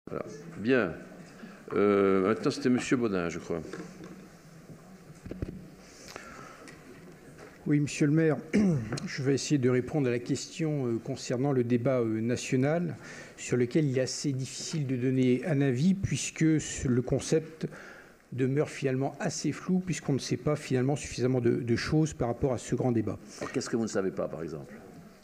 Voilà. Bien. Maintenant, c'était M. Baudin, je crois. Oui, Monsieur le maire, je vais essayer de répondre à la question concernant le débat national, sur lequel il est assez difficile de donner un avis, puisque le concept demeure finalement assez flou, puisqu'on ne sait pas finalement suffisamment de choses par rapport à ce grand débat. Qu'est-ce que vous ne savez pas, par exemple?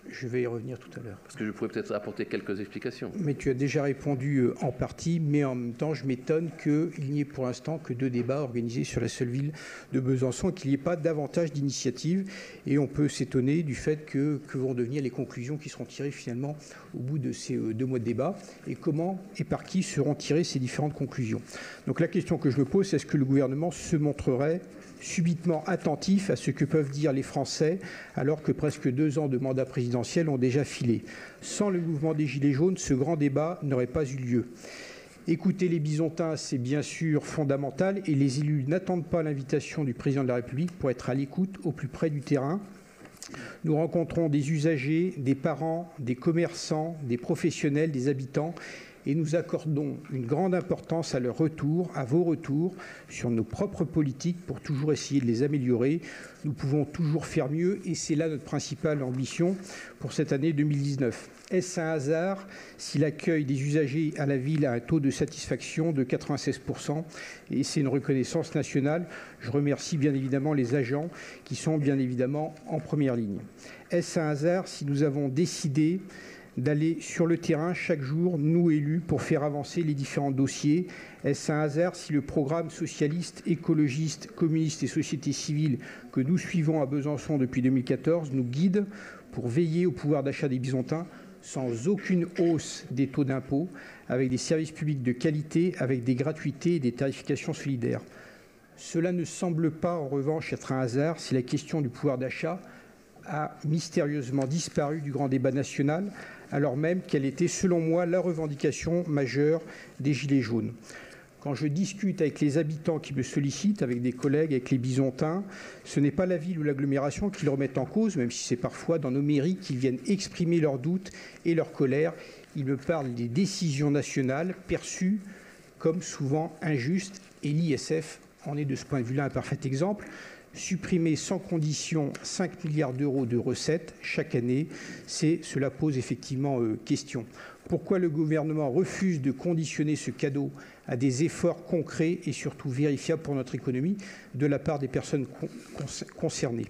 Je vais y revenir tout à l'heure. Parce que je pourrais peut-être apporter quelques explications. Mais tu as déjà répondu en partie, mais en même temps, je m'étonne qu'il n'y ait pour l'instant que 2 débats organisés sur la seule ville de Besançon et qu'il n'y ait pas davantage d'initiatives. Et on peut s'étonner du fait que vont devenir les conclusions qui seront tirées finalement au bout de ces 2 mois de débat et comment et par qui seront tirées ces différentes conclusions. Donc la question que je me pose, c'est est-ce que le gouvernement se montrerait subitement attentif à ce que peuvent dire les Français alors que presque 2 ans de mandat présidentiel ont déjà filé. Sans le mouvement des Gilets jaunes, ce grand débat n'aurait pas eu lieu. Écouter les Bisontins, c'est bien sûr fondamental et les élus n'attendent pas l'invitation du président de la République pour être à l'écoute au plus près du terrain. Nous rencontrons des usagers, des parents, des commerçants, des professionnels, des habitants et nous accordons une grande importance à leur retour, à vos retours, sur nos propres politiques pour toujours essayer de les améliorer. Nous pouvons toujours faire mieux et c'est là notre principale ambition pour cette année 2019. Est-ce un hasard si l'accueil des usagers à la ville a un taux de satisfaction de 96% et c'est une reconnaissance nationale? Je remercie bien évidemment les agents qui sont bien évidemment en première ligne. Est-ce un hasard si nous avons décidé d'aller sur le terrain chaque jour, nous élus, pour faire avancer les différents dossiers? Est-ce un hasard si le programme socialiste, écologiste, communiste et société civile que nous suivons à Besançon depuis 2014 nous guide pour veiller au pouvoir d'achat des Bisontins sans aucune hausse des taux d'impôt, avec des services publics de qualité, avec des gratuités et des tarifications solidaires? Cela ne semble pas, en revanche, être un hasard si la question du pouvoir d'achat a mystérieusement disparu du grand débat national, alors même qu'elle était, selon moi, la revendication majeure des Gilets jaunes. Quand je discute avec les habitants qui me sollicitent, avec des collègues, avec les Bisontins, ce n'est pas la ville ou l'agglomération qui le remettent en cause, même si c'est parfois dans nos mairies qu'ils viennent exprimer leurs doutes et leur colère. Ils me parlent des décisions nationales perçues comme souvent injustes, et l'ISF en est de ce point de vue-là un parfait exemple. Supprimer sans condition 5 milliards d'euros de recettes chaque année, cela pose effectivement question. Pourquoi le gouvernement refuse de conditionner ce cadeau à des efforts concrets et surtout vérifiables pour notre économie de la part des personnes concernées?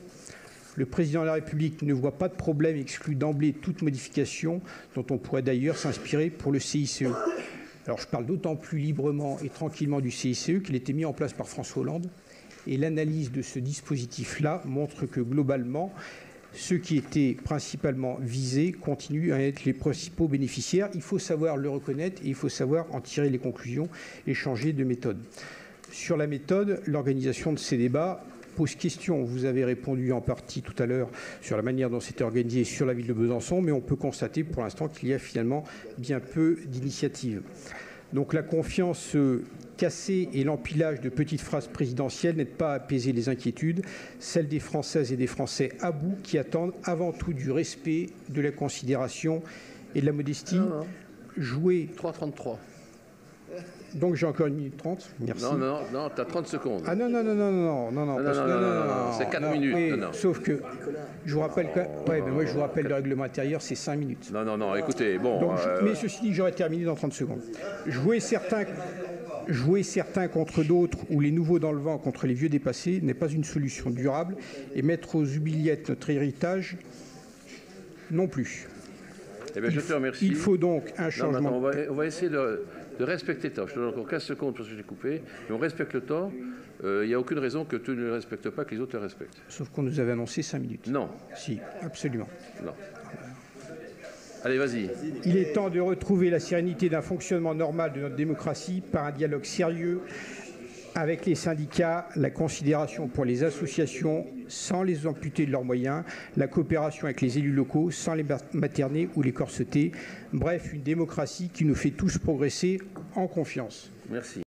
Le président de la République ne voit pas de problème et exclut d'emblée toute modification dont on pourrait d'ailleurs s'inspirer pour le CICE. Alors je parle d'autant plus librement et tranquillement du CICE qu'il a été mis en place par François Hollande. Et l'analyse de ce dispositif-là montre que globalement, ceux qui étaient principalement visés continuent à être les principaux bénéficiaires. Il faut savoir le reconnaître et il faut savoir en tirer les conclusions et changer de méthode. Sur la méthode, l'organisation de ces débats pose question. Vous avez répondu en partie tout à l'heure sur la manière dont c'était organisé sur la ville de Besançon, mais on peut constater pour l'instant qu'il y a finalement bien peu d'initiatives. Donc la confiance cassée et l'empilage de petites phrases présidentielles n'aident pas à apaiser les inquiétudes, celles des Françaises et des Français à bout qui attendent avant tout du respect, de la considération et de la modestie. Jouer 3,33. Donc j'ai encore 1 minute 30. Merci. Non, tu as 30 secondes. Ah non, c'est 4 minutes. Oui, non. Sauf que je vous rappelle moi je vous rappelle le règlement intérieur, c'est 5 minutes. Non, écoutez, bon. Donc, mais ceci dit, j'aurais terminé dans 30 secondes. Jouer certains contre d'autres ou les nouveaux dans le vent contre les vieux dépassés n'est pas une solution durable et mettre aux oubliettes notre héritage non plus. Eh bien, je te remercie. Il faut donc un changement. On va essayer de respecter le temps. Je te donne encore 15 secondes parce que j'ai coupé. Mais on respecte le temps. Il n'y a aucune raison que tu ne le respectes pas, que les autres le respectent. Sauf qu'on nous avait annoncé 5 minutes. Non. Si, absolument. Non. Allez, vas-y. Il est temps de retrouver la sérénité d'un fonctionnement normal de notre démocratie par un dialogue sérieux avec les syndicats, la considération pour les associations sans les amputer de leurs moyens, la coopération avec les élus locaux sans les materner ou les corseter. Bref, une démocratie qui nous fait tous progresser en confiance. Merci.